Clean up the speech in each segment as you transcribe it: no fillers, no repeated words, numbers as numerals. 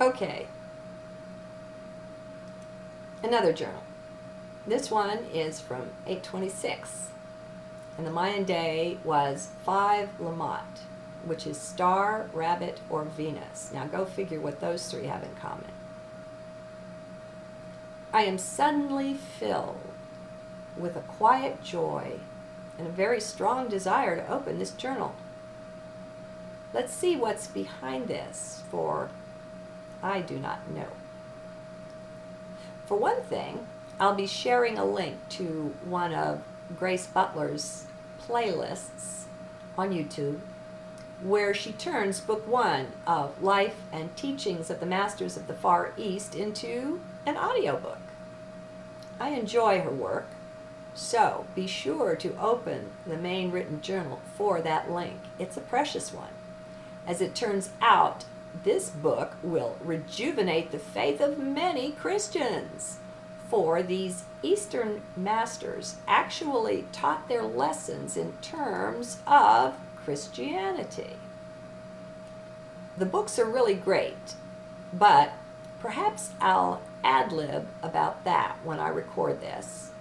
Okay, another journal. This one is from 826, and the Mayan day was 5 Lamat, which is star, rabbit, or Venus. Now go figure what those three have in common. I am suddenly filled with a quiet joy and a very strong desire to open this journal. Let's see what's behind this, for I do not know. For one thing, I'll be sharing a link to one of Grace Butler's playlists on YouTube, where she turns Book 1 of Life and Teachings of the Masters of the Far East into an audiobook. I enjoy her work, so be sure to open the main written journal for that link. It's a precious one. As it turns out, this book will rejuvenate the faith of many Christians, for these Eastern masters actually taught their lessons in terms of Christianity. The books are really great, but perhaps I'll ad-lib about that when I record this.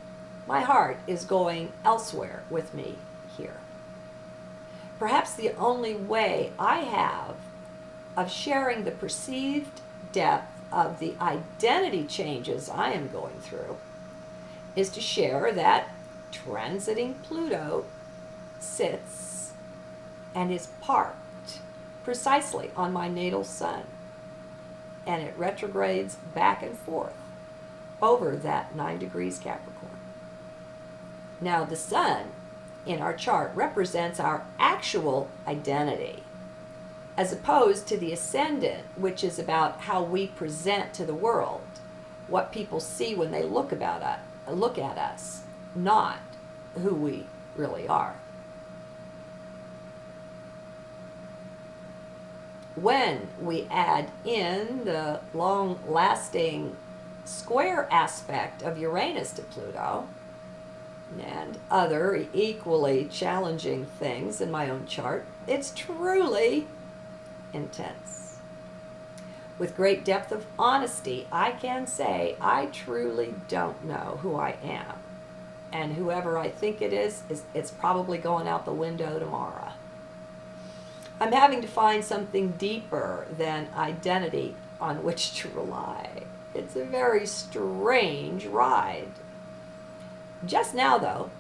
My heart is going elsewhere with me here. Perhaps the only way I have of sharing the perceived depth of the identity changes I am going through is to share that transiting Pluto sits and is parked precisely on my natal sun, and it retrogrades back and forth over that 9 degrees Capricorn. Now the sun in our chart represents our actual identity, as opposed to the ascendant, which is about how we present to the world, what people see when they look at us, not who we really are. When we add in the long-lasting square aspect of Uranus to Pluto, and other equally challenging things in my own chart, it's truly intense. With great depth of honesty, I can say I truly don't know who I am. And whoever I think it is, it's probably going out the window tomorrow. I'm having to find something deeper than identity on which to rely. It's a very strange ride. Just now, though,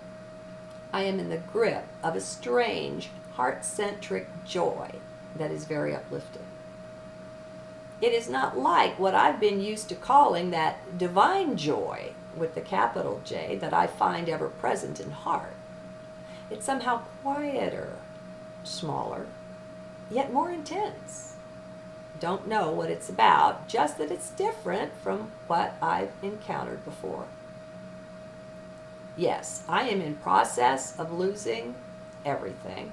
I am in the grip of a strange, heart-centric joy that is very uplifting. It is not like what I've been used to calling that divine joy with the capital J that I find ever present in heart. It's somehow quieter, smaller, yet more intense. Don't know what it's about, just that it's different from what I've encountered before. Yes, I am in process of losing everything.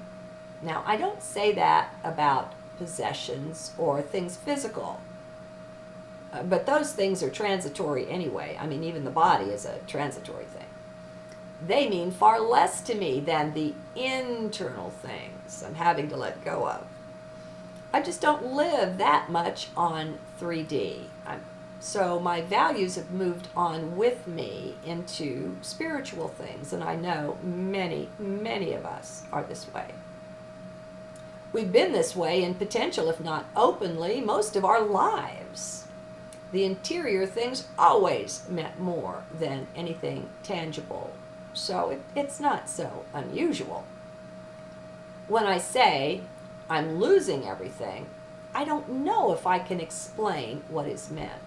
Now, I don't say that about possessions or things physical, but those things are transitory anyway. I mean, even the body is a transitory thing. They mean far less to me than the internal things I'm having to let go of. I just don't live that much on 3D. So my values have moved on with me into spiritual things, and I know many, many of us are this way. We've been this way in potential, if not openly, most of our lives. The interior things always meant more than anything tangible, so it's not so unusual. When I say I'm losing everything, I don't know if I can explain what is meant.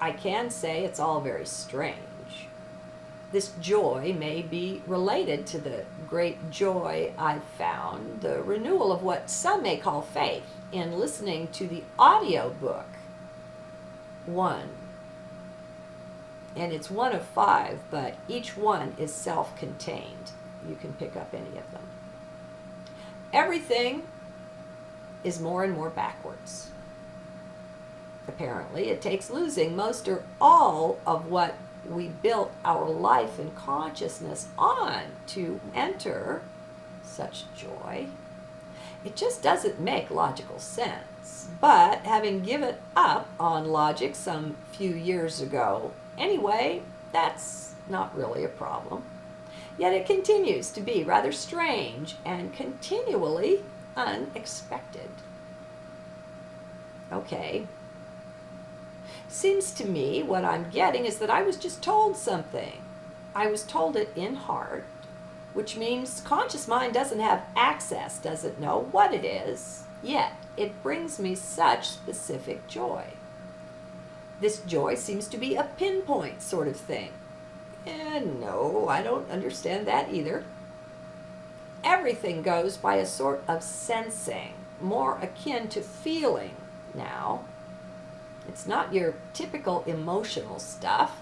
I can say it's all very strange. This joy may be related to the great joy I've found, the renewal of what some may call faith, in listening to the audio book 1. And it's 1 of 5, but each one is self-contained. You can pick up any of them. Everything is more and more backwards. Apparently, it takes losing most or all of what we built our life and consciousness on to enter such joy. It just doesn't make logical sense. facts, but having given up on logic some few years ago, anyway, that's not really a problem. Yet it continues to be rather strange and continually unexpected. Okay. Seems to me what I'm getting is that I was just told something. I was told it in heart, which means conscious mind doesn't have access, doesn't know what it is, yet it brings me such specific joy. This joy seems to be a pinpoint sort of thing. And no, I don't understand that either. Everything goes by a sort of sensing, more akin to feeling now. It's not your typical emotional stuff.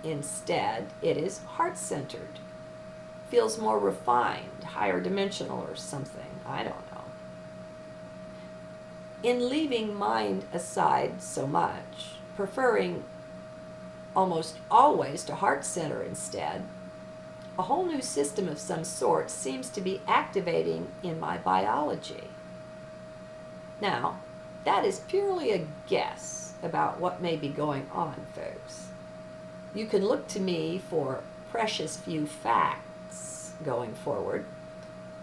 Instead, it is heart-centered. Feels more refined, higher dimensional or something. I don't know. In leaving mind aside so much, preferring almost always to heart center instead, a whole new system of some sort seems to be activating in my biology. Now, that is purely a guess about what may be going on, folks. You can look to me for precious few facts going forward.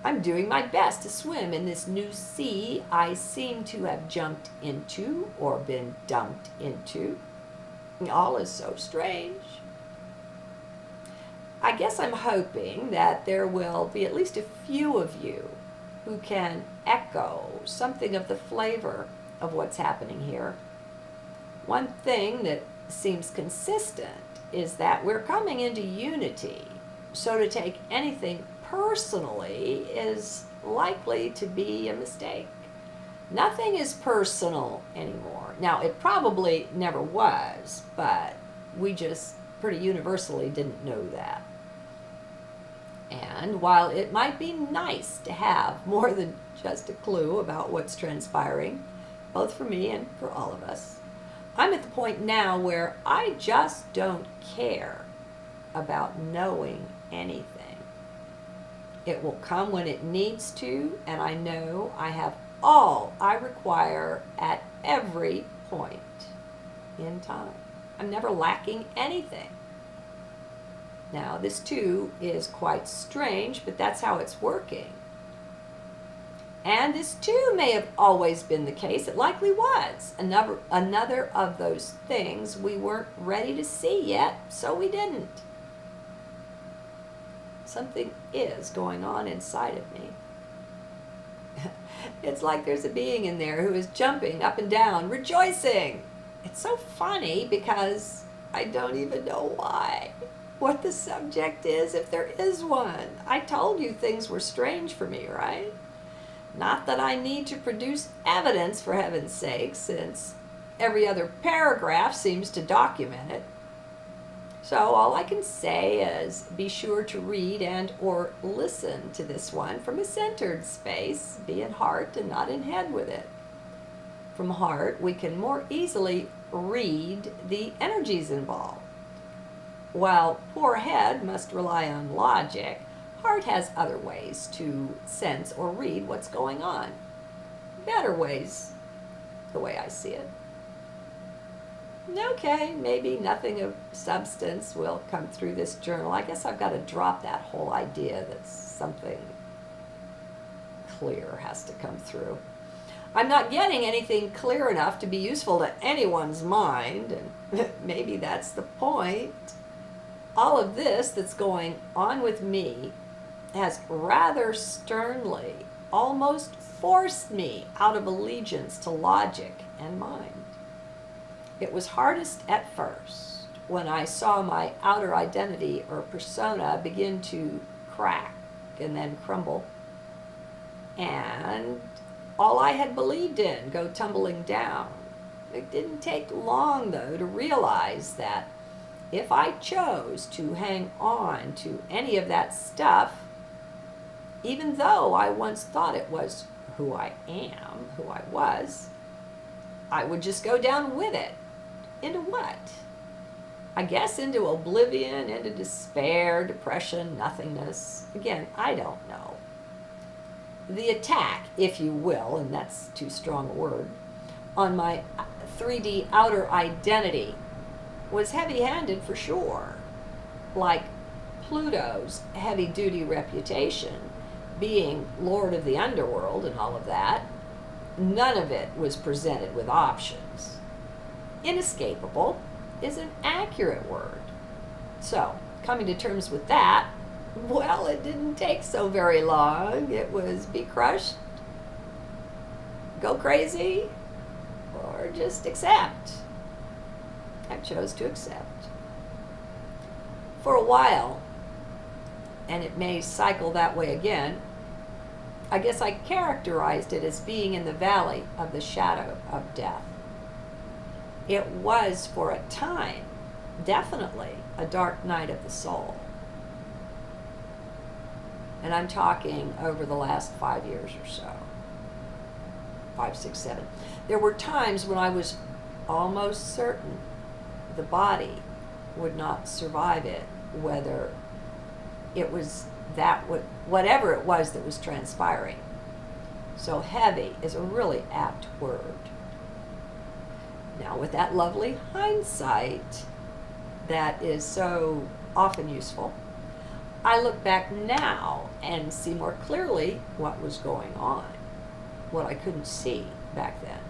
I'm doing my best to swim in this new sea I seem to have jumped into or been dumped into. All is so strange. I guess I'm hoping that there will be at least a few of you who can echo something of the flavor of what's happening here. One thing that seems consistent is that we're coming into unity, so to take anything personally is likely to be a mistake. Nothing is personal anymore. Now, it probably never was, but we just pretty universally didn't know that. And while it might be nice to have more than just a clue about what's transpiring, both for me and for all of us, I'm at the point now where I just don't care about knowing anything. It will come when it needs to, and I know I have all I require at every point in time. I'm never lacking anything. Now, this too is quite strange, but that's how it's working. And this too may have always been the case. It likely was. Another of those things we weren't ready to see yet, so we didn't. Something is going on inside of me. It's like there's a being in there who is jumping up and down, rejoicing. It's so funny because I don't even know why, what the subject is, if there is one. I told you things were strange for me, right? Not that I need to produce evidence, for heaven's sake, since every other paragraph seems to document it. So all I can say is be sure to read and or listen to this one from a centered space, be in heart and not in head with it. From heart, we can more easily read the energies involved. While poor head must rely on logic, heart has other ways to sense or read what's going on. Better ways, the way I see it. Okay, maybe nothing of substance will come through this journal. I guess I've got to drop that whole idea that something clear has to come through. I'm not getting anything clear enough to be useful to anyone's mind, and maybe that's the point. All of this that's going on with me has rather sternly almost forced me out of allegiance to logic and mind. It was hardest at first when I saw my outer identity or persona begin to crack and then crumble, and all I had believed in go tumbling down. It didn't take long, though, to realize that if I chose to hang on to any of that stuff, even though I once thought it was who I am, who I was, I would just go down with it. Into what? I guess into oblivion, into despair, depression, nothingness. Again, I don't know. the attack, if you will, and that's too strong a word, on my 3D outer identity was heavy-handed for sure. Like Pluto's heavy-duty reputation, being Lord of the Underworld and all of that, none of it was presented with options. Inescapable is an accurate word. So, coming to terms with that, well, it didn't take so very long. It was be crushed, go crazy, or just accept. I chose to accept. For a while, and it may cycle that way again, I guess I characterized it as being in the valley of the shadow of death. It was, for a time, definitely a dark night of the soul. And I'm talking over the last 5 years or so. 5, 6, 7. There were times when I was almost certain the body would not survive it, whether it was whatever it was that was transpiring. So heavy is a really apt word. Now, with that lovely hindsight that is so often useful, I look back now and see more clearly what was going on, what I couldn't see back then.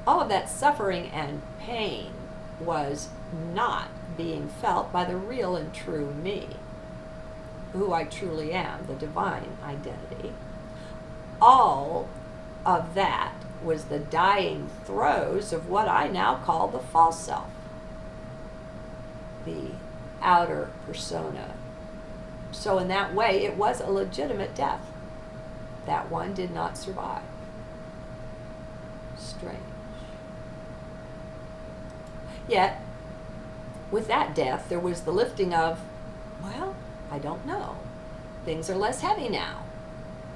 All of that suffering and pain was not being felt by the real and true me, who I truly am, the divine identity. All of that was the dying throes of what I now call the false self, the outer persona. So in that way, it was a legitimate death. That one did not survive. Strange. Yet, with that death, there was the lifting of, well, I don't know. Things are less heavy now.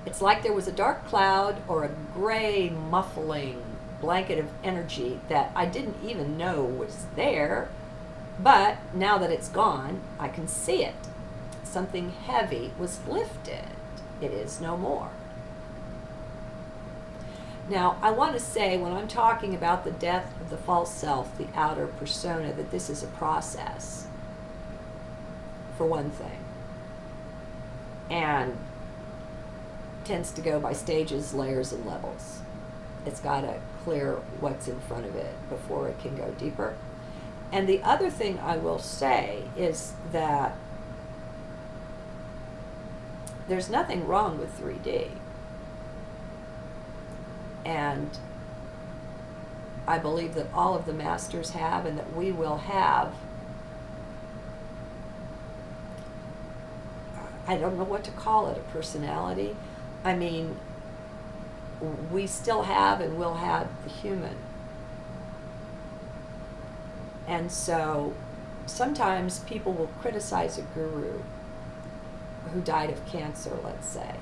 It's like there was a dark cloud or a gray muffling blanket of energy that I didn't even know was there, but now that it's gone, I can see it. Something heavy was lifted. It is no more. Now, I want to say, when I'm talking about the death of the false self, the outer persona, that this is a process, for one thing, and tends to go by stages, layers, and levels. It's got to clear what's in front of it before it can go deeper. And the other thing I will say is that there's nothing wrong with 3D. And I believe that all of the masters have, and that we will have, I don't know what to call it, a personality. I mean, we still have and will have the human. And so sometimes people will criticize a guru who died of cancer, let's say.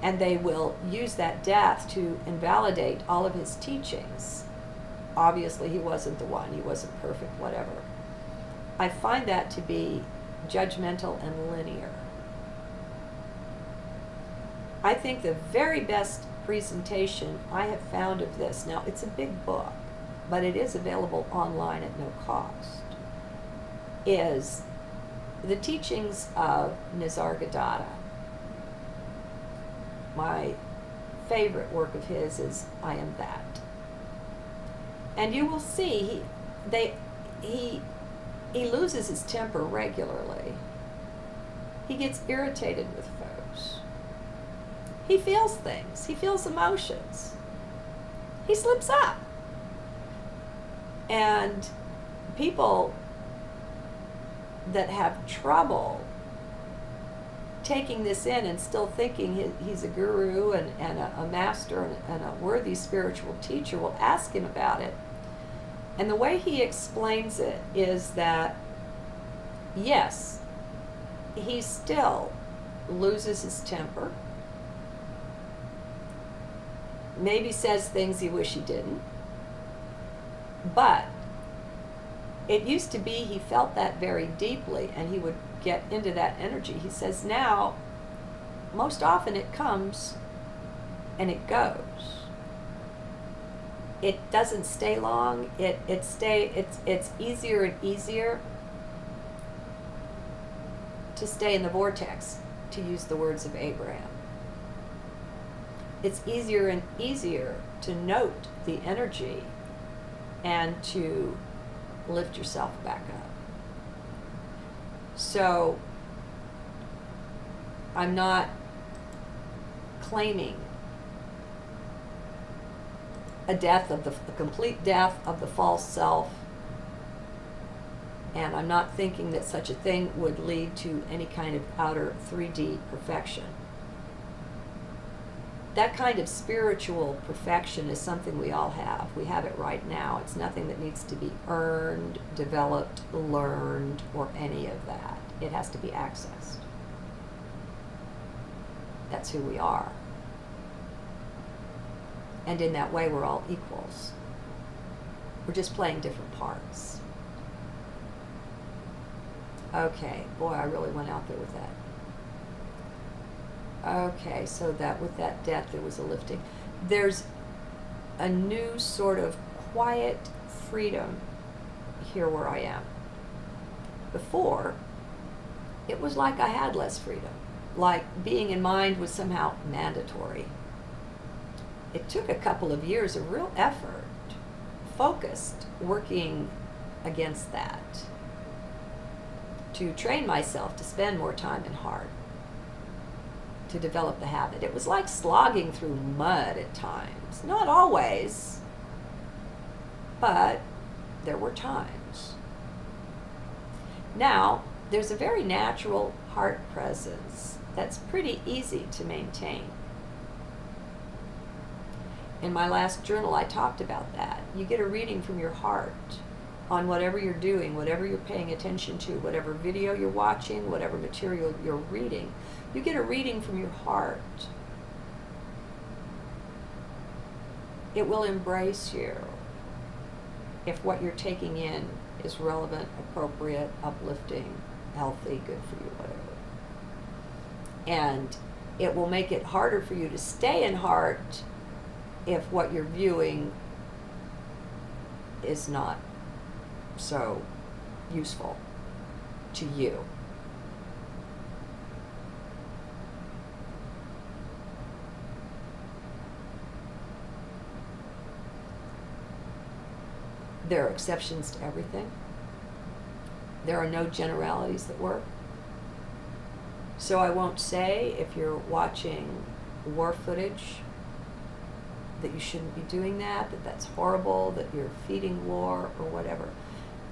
And they will use that death to invalidate all of his teachings. Obviously, he wasn't the one. He wasn't perfect, whatever. I find that to be judgmental and linear. I think the very best presentation I have found of this, now it's a big book, but it is available online at no cost, is the teachings of Nisargadatta. My favorite work of his is I Am That. And you will see he loses his temper regularly. He gets irritated with folks. He feels things. He feels emotions. He slips up. And people that have trouble taking this in and still thinking he's a guru and a master and a worthy spiritual teacher will ask him about it. And the way he explains it is that, yes, he still loses his temper, maybe says things he wish he didn't, but it used to be he felt that very deeply and he would get into that energy. He says now most often it comes and it goes. It doesn't stay long. It's easier and easier to stay in the vortex, to use the words of Abraham. It's easier and easier to note the energy and to lift yourself back up. So I'm not claiming a complete death of the false self, and I'm not thinking that such a thing would lead to any kind of outer 3D perfection. That kind of spiritual perfection is something we all have. We have it right now. It's nothing that needs to be earned, developed, learned, or any of that. It has to be accessed. That's who we are. And in that way, we're all equals. We're just playing different parts. Okay, boy, I really went out there with that. Okay, so that with that death, there was a lifting. There's a new sort of quiet freedom here where I am. Before, it was like I had less freedom, like being in mind was somehow mandatory. It took a couple of years of real effort, focused, working against that, to train myself to spend more time in heart, to develop the habit. It was like slogging through mud at times. Not always, but there were times. Now, there's a very natural heart presence that's pretty easy to maintain. In my last journal, I talked about that. You get a reading from your heart on whatever you're doing, whatever you're paying attention to, whatever video you're watching, whatever material you're reading. You get a reading from your heart. It will embrace you if what you're taking in is relevant, appropriate, uplifting, healthy, good for you, whatever. And it will make it harder for you to stay in heart if what you're viewing is not so useful to you. There are exceptions to everything. There are no generalities that work. So I won't say if you're watching war footage that you shouldn't be doing that, that that's horrible, that you're feeding war or whatever.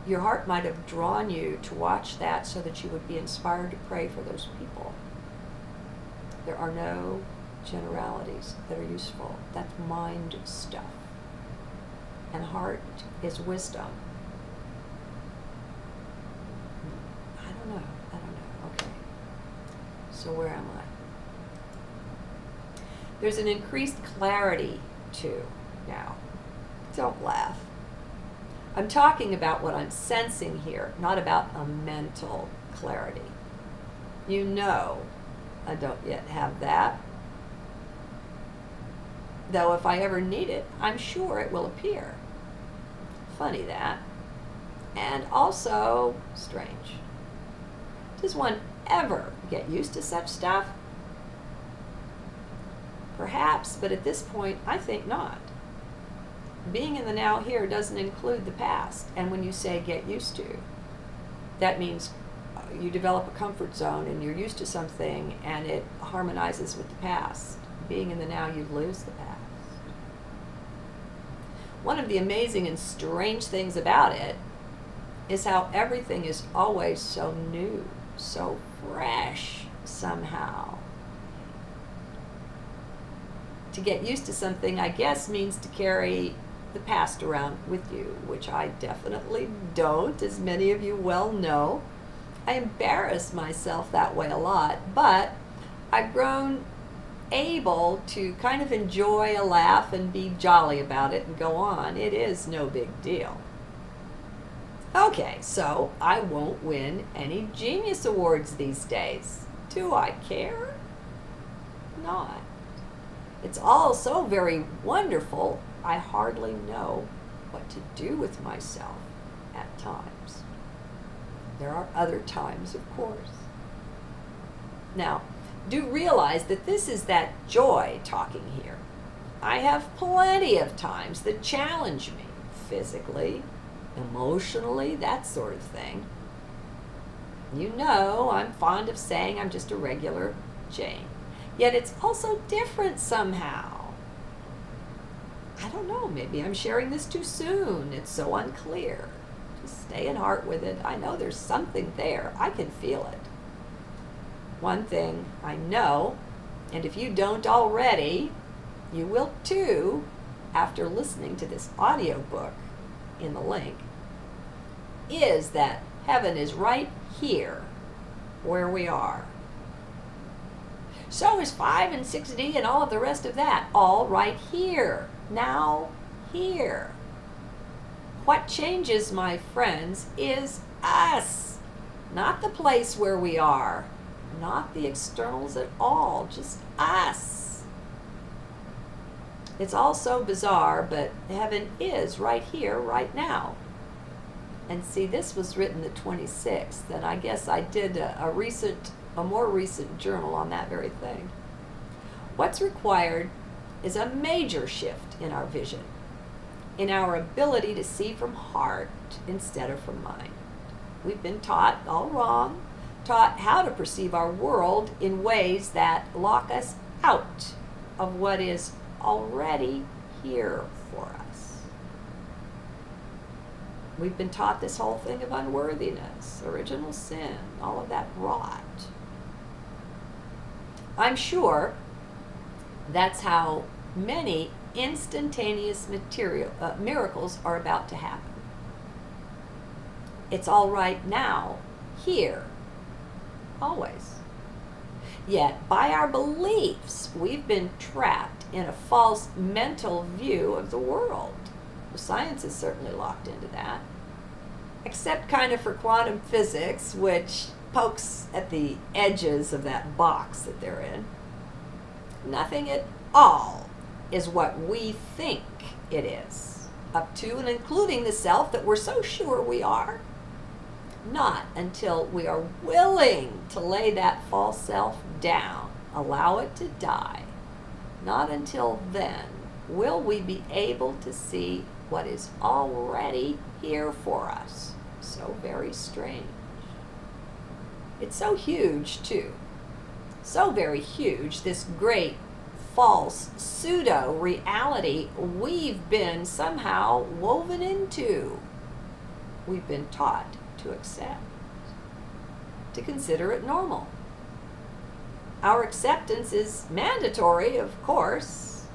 Your heart might have drawn you to watch that so that you would be inspired to pray for those people. There are no generalities that are useful. That's mind stuff. And heart is wisdom. I don't know. Okay. So where am I? There's an increased clarity too now. Don't laugh. I'm talking about what I'm sensing here, not about a mental clarity. You know I don't yet have that. Though if I ever need it, I'm sure it will appear. Funny that. And also strange. Does one ever get used to such stuff? Perhaps, but at this point, I think not. Being in the now here doesn't include the past. And when you say get used to, that means you develop a comfort zone and you're used to something and it harmonizes with the past. Being in the now, you lose the past. One of the amazing and strange things about it is how everything is always so new, so fresh somehow. To get used to something, I guess, means to carry the past around with you, which I definitely don't, as many of you well know. I embarrass myself that way a lot, but I've grown able to kind of enjoy a laugh and be jolly about it and go on. It is no big deal. Okay, so I won't win any genius awards these days. Do I care? not. It's all so very wonderful, I hardly know what to do with myself at times. There are other times, of course. Now, do realize that this is that joy talking here. I have plenty of times that challenge me physically, emotionally, that sort of thing. You know, I'm fond of saying I'm just a regular Jane. Yet it's also different somehow. I don't know, maybe I'm sharing this too soon. It's so unclear. Just stay in heart with it. I know there's something there. I can feel it. One thing I know, and if you don't already, you will too after listening to this audiobook in the link, is that heaven is right here where we are. So is 5 and 6D and all of the rest of that, all right here, now, here. What changes, my friends, is us, not the place where we are, not the externals at all, just us. It's all so bizarre, but heaven is right here, right now. And see, this was written the 26th, and I guess I did a more recent journal on that very thing. What's required is a major shift in our vision, in our ability to see from heart instead of from mind. We've been taught all wrong, taught how to perceive our world in ways that lock us out of what is already here for us. We've been taught this whole thing of unworthiness, original sin, all of that rot. I'm sure that's how many instantaneous miracles are about to happen. It's all right now, here, always. Yet, by our beliefs, we've been trapped in a false mental view of the world. Well, science is certainly locked into that. Except kind of for quantum physics, which pokes at the edges of that box that they're in. Nothing at all is what we think it is, up to and including the self that we're so sure we are. Not until we are willing to lay that false self down, allow it to die. Not until then will we be able to see what is already here for us. So very strange. It's so huge, too. So very huge, this great false pseudo-reality we've been somehow woven into. We've been taught to accept, to consider it normal. Our acceptance is mandatory, of course.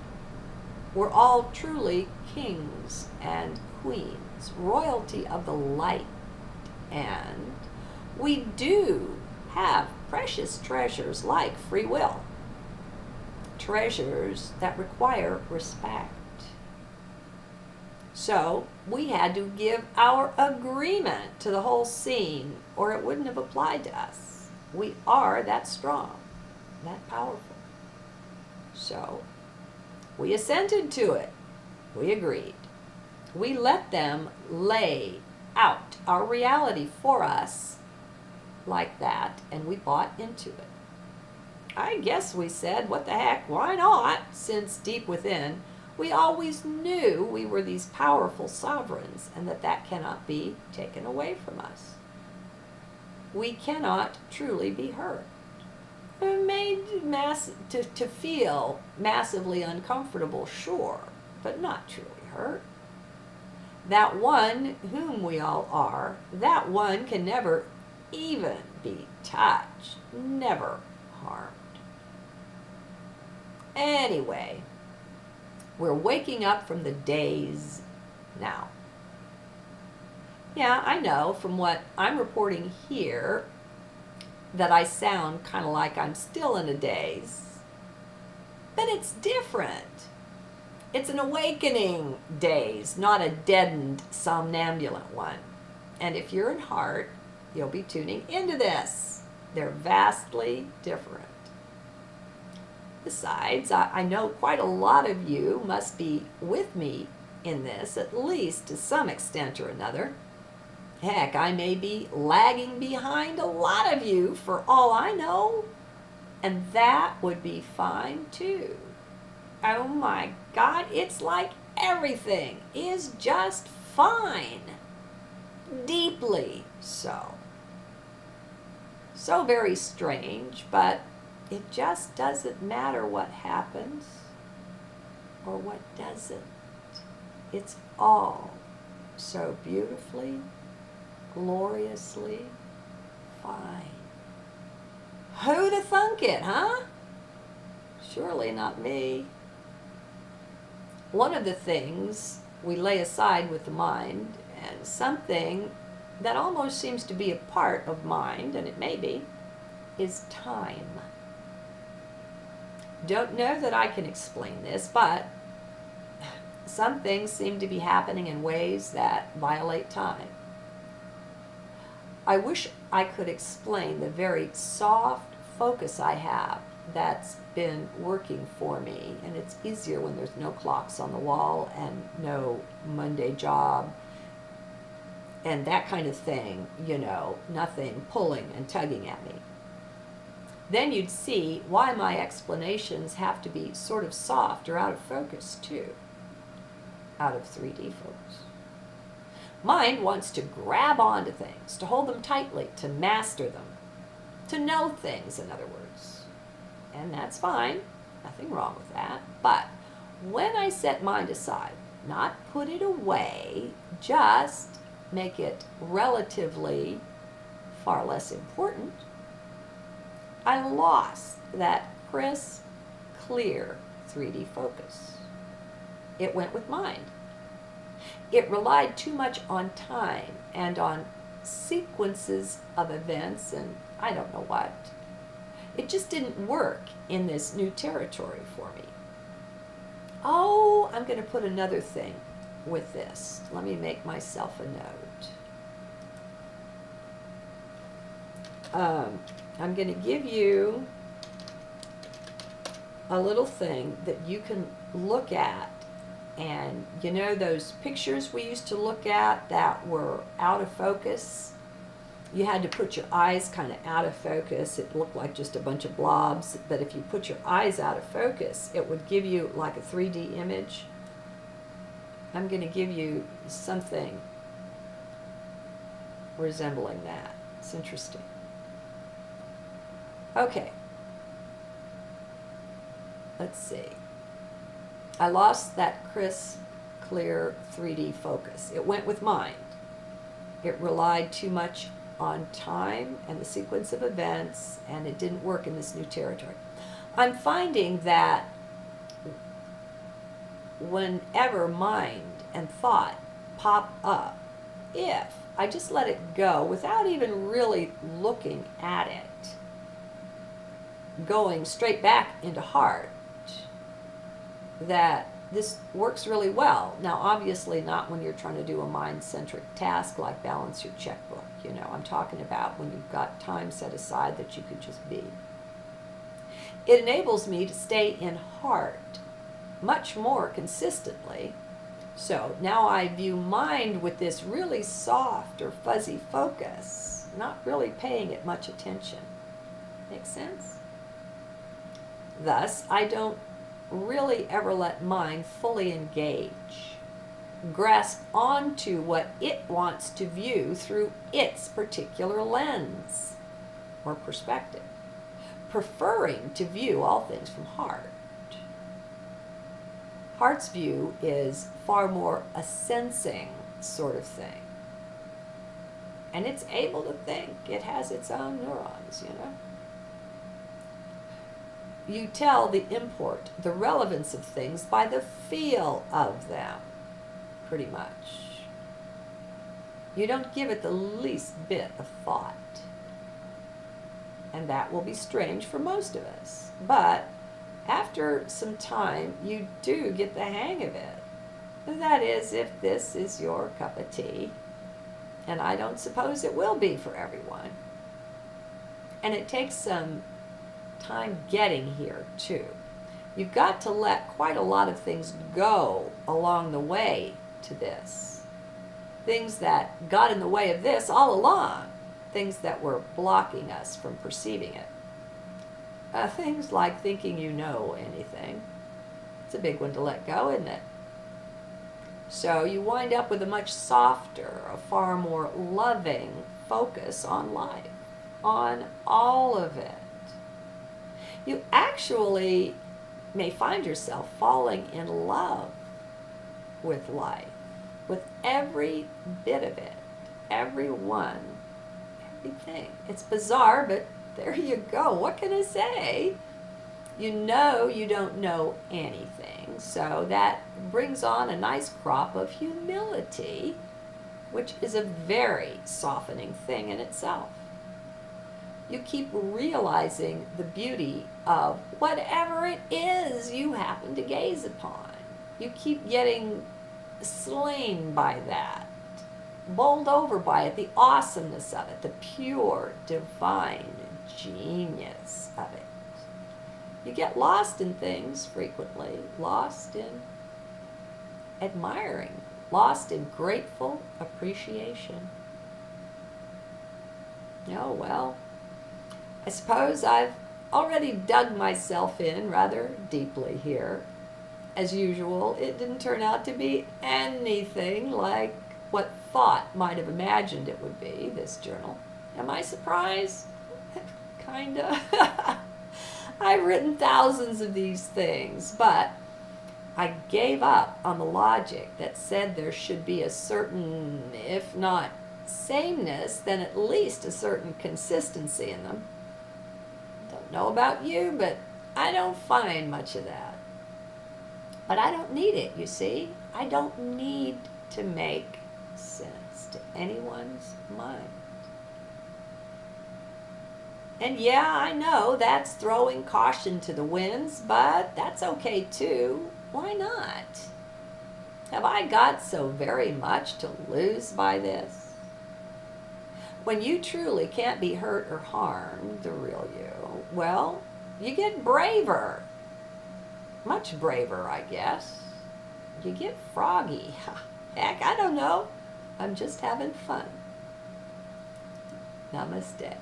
We're all truly kings and queens, royalty of the light, and we do have precious treasures like free will, treasures that require respect. So we had to give our agreement to the whole scene, or it wouldn't have applied to us. We are that strong, that powerful. So we assented to it. We agreed. We let them lay out our reality for us like that, and we bought into it. I guess we said, what the heck, why not? Since deep within, we always knew we were these powerful sovereigns and that cannot be taken away from us. We cannot truly be hurt. We're made to feel massively uncomfortable, sure, but not truly hurt. That one whom we all are, that one can never even be touched, never harmed. Anyway, we're waking up from the daze now. Yeah, I know from what I'm reporting here that I sound kind of like I'm still in a daze, but it's different. It's an awakening daze, not a deadened, somnambulant one. And if you're in heart, you'll be tuning into this. They're vastly different. Besides, I know quite a lot of you must be with me in this, at least to some extent or another. Heck, I may be lagging behind a lot of you for all I know, and that would be fine too. Oh my God, it's like everything is just fine. Deeply so. So very strange, but it just doesn't matter what happens or what doesn't. It's all so beautifully, gloriously fine. Who'd have thunk it, huh? Surely not me. One of the things we lay aside with the mind, and something that almost seems to be a part of mind, and it may be, is time. Don't know that I can explain this, but some things seem to be happening in ways that violate time. I wish I could explain the very soft focus I have that's been working for me, and it's easier when there's no clocks on the wall and no Monday job and that kind of thing, nothing pulling and tugging at me. Then you'd see why my explanations have to be sort of soft or out of focus too, out of 3D focus. Mind wants to grab onto things, to hold them tightly, to master them, to know things, in other words. And that's fine, nothing wrong with that. But when I set mind aside, not put it away, just make it relatively far less important, I lost that crisp, clear 3D focus. It went with mind. It relied too much on time and on sequences of events and I don't know what. It just didn't work in this new territory for me. Oh, I'm going to put another thing with this. Let me make myself a note. I'm going to give you a little thing that you can look at. And those pictures we used to look at that were out of focus? You had to put your eyes kind of out of focus. It looked like just a bunch of blobs. But if you put your eyes out of focus, it would give you like a 3D image. I'm going to give you something resembling that. It's interesting. Okay. Let's see. I lost that crisp, clear 3D focus. It went with mind. It relied too much on time and the sequence of events, and it didn't work in this new territory. I'm finding that whenever mind and thought pop up, if I just let it go without even really looking at it, going straight back into heart, that this works really well. Now, obviously not when you're trying to do a mind-centric task like balance your checkbook. I'm talking about when you've got time set aside that you could just be. It enables me to stay in heart much more consistently. So now I view mind with this really soft or fuzzy focus, not really paying it much attention. Make sense? Thus, I don't really ever let mind fully engage, grasp onto what it wants to view through its particular lens or perspective, preferring to view all things from heart. Heart's view is far more a sensing sort of thing. And it's able to think. It has its own neurons, You tell the import, the relevance of things by the feel of them, pretty much. You don't give it the least bit of thought. And that will be strange for most of us. But after some time, you do get the hang of it. That is, if this is your cup of tea. And I don't suppose it will be for everyone. And it takes some time getting here too. You've got to let quite a lot of things go along the way to this. Things that got in the way of this all along. Things that were blocking us from perceiving it. Things like thinking you know anything. It's a big one to let go, isn't it? So you wind up with a much softer, a far more loving focus on life, on all of it. You actually may find yourself falling in love with life, with every bit of it, every one, everything. It's bizarre, but there you go. What can I say? You know you don't know anything, so that brings on a nice crop of humility, which is a very softening thing in itself. You keep realizing the beauty of whatever it is you happen to gaze upon. You keep getting slain by that, bowled over by it, the awesomeness of it, the pure, divine genius of it. You get lost in things frequently, lost in admiring, lost in grateful appreciation. Oh, well, I suppose I've already dug myself in rather deeply here. As usual, it didn't turn out to be anything like what thought might have imagined it would be, this journal. Am I surprised? Kinda. I've written thousands of these things, but I gave up on the logic that said there should be a certain, if not sameness, then at least a certain consistency in them. Don't know about you, but I don't find much of that. But I don't need it, you see. I don't need to make sense to anyone's mind. And yeah, I know that's throwing caution to the winds, but that's okay too. Why not? Have I got so very much to lose by this? When you truly can't be hurt or harmed, the real you, well, you get braver. Much braver, I guess. You get froggy. Heck, I don't know. I'm just having fun. Namaste.